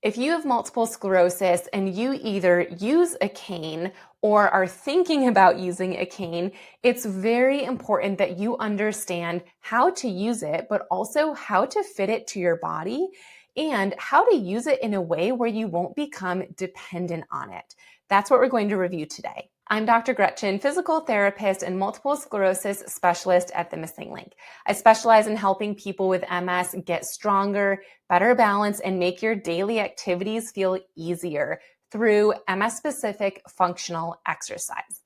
If you have multiple sclerosis and you either use a cane or are thinking about using a cane, it's very important that you understand how to use it, but also how to fit it to your body and how to use it in a way where you won't become dependent on it. That's what we're going to review today. I'm Dr. Gretchen, physical therapist and multiple sclerosis specialist at The Missing Link. I specialize in helping people with MS get stronger, better balance, and make your daily activities feel easier through MS-specific functional exercise.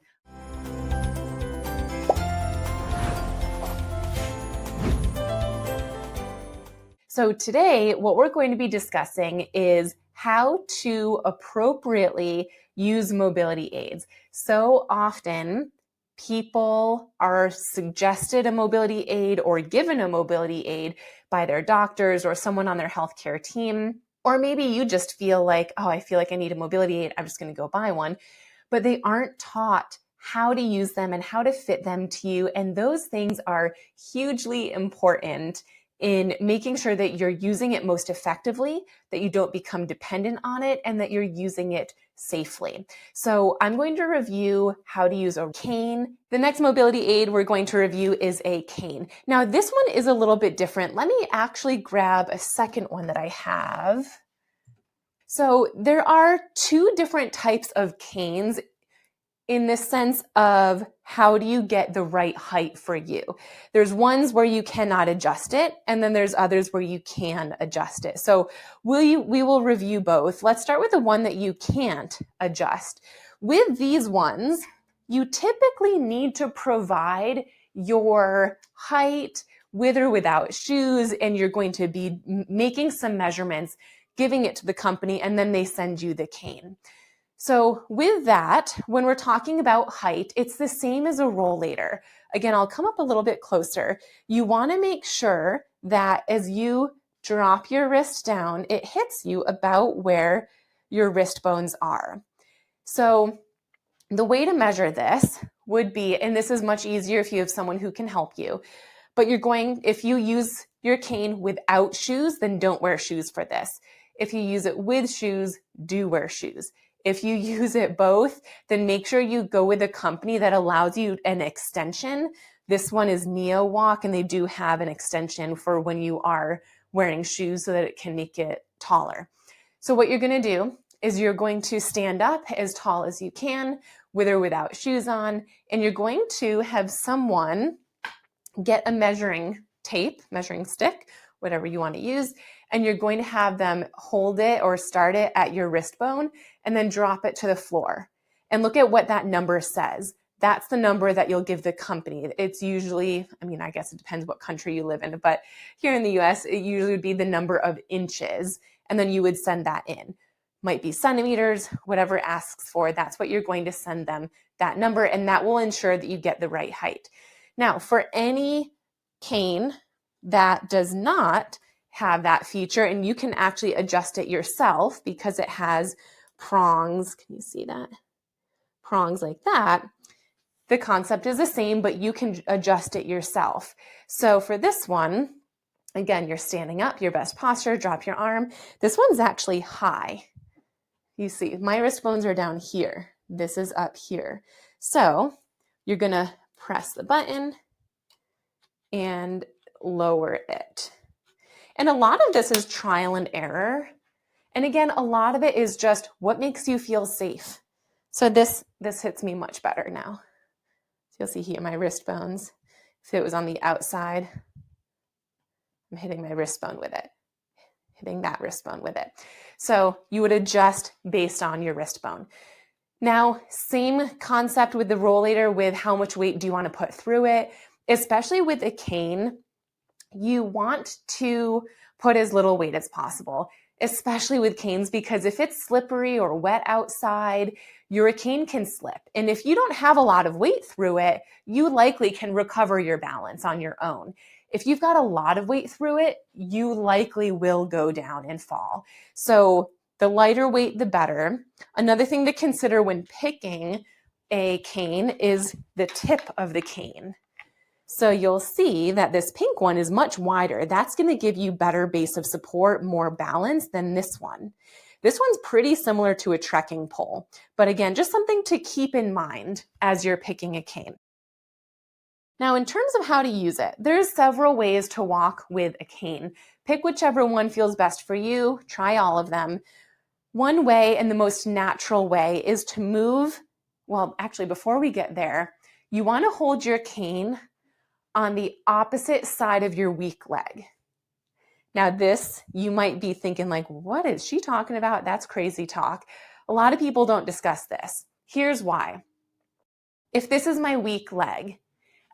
So today, what we're going to be discussing is how to appropriately use mobility aids. So often, people are suggested a mobility aid or given a mobility aid by their doctors or someone on their healthcare team. Or maybe you just feel like, oh, I feel like I need a mobility aid. I'm just going to go buy one. But they aren't taught how to use them and how to fit them to you. And those things are hugely important in making sure that you're using it most effectively, that you don't become dependent on it, and that you're using it safely. So I'm going to review how to use a cane. The next mobility aid we're going to review is a cane. Now, this one is a little bit different. Let me actually grab a second one that I have. So there are two different types of canes in the sense of how do you get the right height for you. There's ones where you cannot adjust it, and then there's others where you can adjust it. So we will review both. Let's start with the one that you can't adjust. With these ones, you typically need to provide your height with or without shoes, and you're going to be making some measurements, giving it to the company, and then they send you the cane. So with that, when we're talking about height, it's the same as a rollator. Again, I'll come up a little bit closer. You want to make sure that as you drop your wrist down, it hits you about where your wrist bones are. So the way to measure this would be, and this is much easier if you have someone who can help you, but if you use your cane without shoes, then don't wear shoes for this. If you use it with shoes, do wear shoes. If you use it both, then make sure you go with a company that allows you an extension. This one is Neo Walk, and they do have an extension for when you are wearing shoes so that it can make it taller. So what you're going to do is you're going to stand up as tall as you can, with or without shoes on, and you're going to have someone get a measuring tape, measuring stick, whatever you want to use, and you're going to have them hold it or start it at your wrist bone and then drop it to the floor. And look at what that number says. That's the number that you'll give the company. It's usually, I guess it depends what country you live in, but here in the US, it usually would be the number of inches, and then you would send that in. Might be centimeters, whatever it asks for, that's what you're going to send them, that number, and that will ensure that you get the right height. Now, for any cane that does not have that feature, and you can actually adjust it yourself because it has prongs. Can you see that? Prongs like that. The concept is the same, but you can adjust it yourself. So for this one, again, you're standing up, your best posture, drop your arm. This one's actually high. You see, my wrist bones are down here. This is up here. So you're gonna press the button and lower it. And a lot of this is trial and error. And again, a lot of it is just what makes you feel safe. So this hits me much better now. So you'll see here my wrist bones. If it was on the outside, I'm hitting my wrist bone with it, hitting that wrist bone with it. So you would adjust based on your wrist bone. Now, same concept with the rollator, with how much weight do you want to put through it, especially with a cane. You want to put as little weight as possible, especially with canes, because if it's slippery or wet outside, your cane can slip. And if you don't have a lot of weight through it, you likely can recover your balance on your own. If you've got a lot of weight through it, you likely will go down and fall. So the lighter weight, the better. Another thing to consider when picking a cane is the tip of the cane. So you'll see that this pink one is much wider. That's going to give you better base of support, more balance than this one. This one's pretty similar to a trekking pole, but again, just something to keep in mind as you're picking a cane. Now, in terms of how to use it, there's several ways to walk with a cane. Pick whichever one feels best for you, try all of them. One way, and the most natural way, is to move, well, actually, before we get there, you want to hold your cane on the opposite side of your weak leg. Now this, you might be thinking like, what is she talking about? That's crazy talk. A lot of people don't discuss this. Here's why. If this is my weak leg,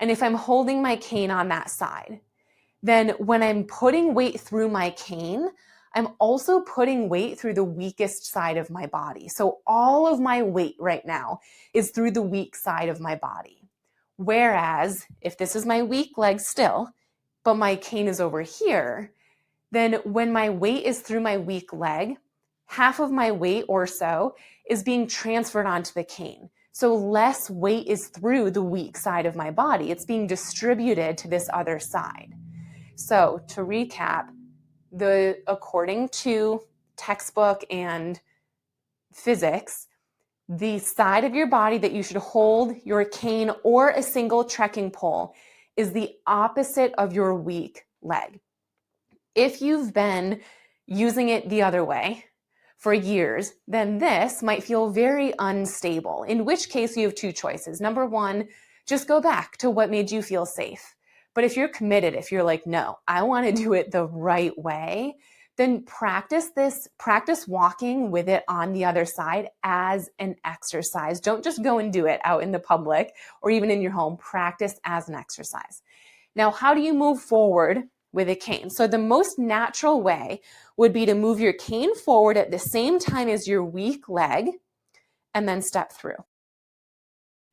and if I'm holding my cane on that side, then when I'm putting weight through my cane, I'm also putting weight through the weakest side of my body. So all of my weight right now is through the weak side of my body. Whereas if this is my weak leg still, but my cane is over here, then when my weight is through my weak leg, half of my weight or so is being transferred onto the cane. So less weight is through the weak side of my body. It's being distributed to this other side. So to recap, according to textbook and physics, the side of your body that you should hold your cane or a single trekking pole is the opposite of your weak leg. If you've been using it the other way for years, then this might feel very unstable, in which case you have two choices. Number one, just go back to what made you feel safe. But if you're committed, if you're like, no, I want to do it the right way, then practice walking with it on the other side as an exercise. Don't just go and do it out in the public or even in your home. Practice as an exercise. Now, how do you move forward with a cane? So the most natural way would be to move your cane forward at the same time as your weak leg and then step through.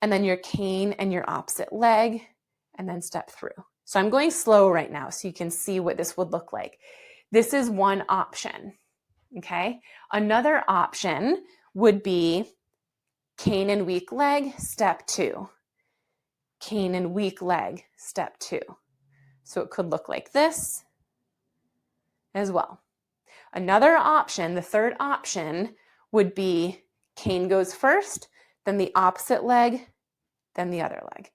And then your cane and your opposite leg and then step through. So I'm going slow right now so you can see what this would look like. This is one option, okay? Another option would be cane and weak leg, step two. Cane and weak leg, step two. So it could look like this as well. Another option, the third option, would be cane goes first, then the opposite leg, then the other leg.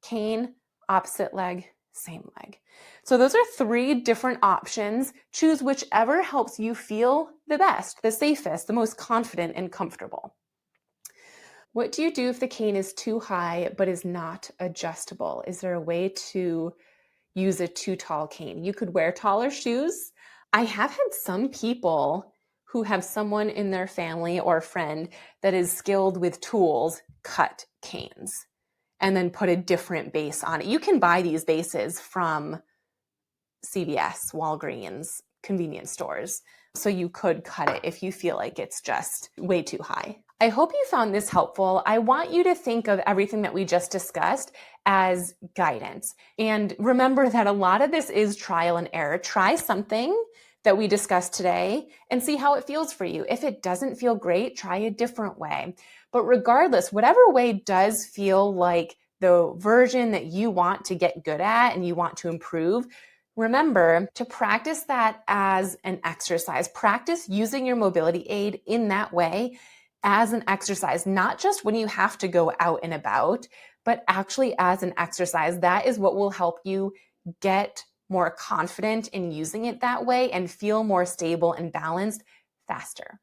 Cane, opposite leg, same leg. So those are three different options. Choose whichever helps you feel the best, the safest, the most confident and comfortable. What do you do if the cane is too high but is not adjustable? Is there a way to use a too tall cane? You could wear taller shoes. I have had some people who have someone in their family or friend that is skilled with tools cut canes and then put a different base on it. You can buy these bases from CVS, Walgreens, convenience stores. So you could cut it if you feel like it's just way too high. I hope you found this helpful. I want you to think of everything that we just discussed as guidance. And remember that a lot of this is trial and error. Try something that we discussed today and see how it feels for you. If it doesn't feel great, try a different way. But regardless, whatever way does feel like the version that you want to get good at and you want to improve, remember to practice that as an exercise. Practice using your mobility aid in that way as an exercise, not just when you have to go out and about, but actually as an exercise. That is what will help you get more confident in using it that way and feel more stable and balanced faster.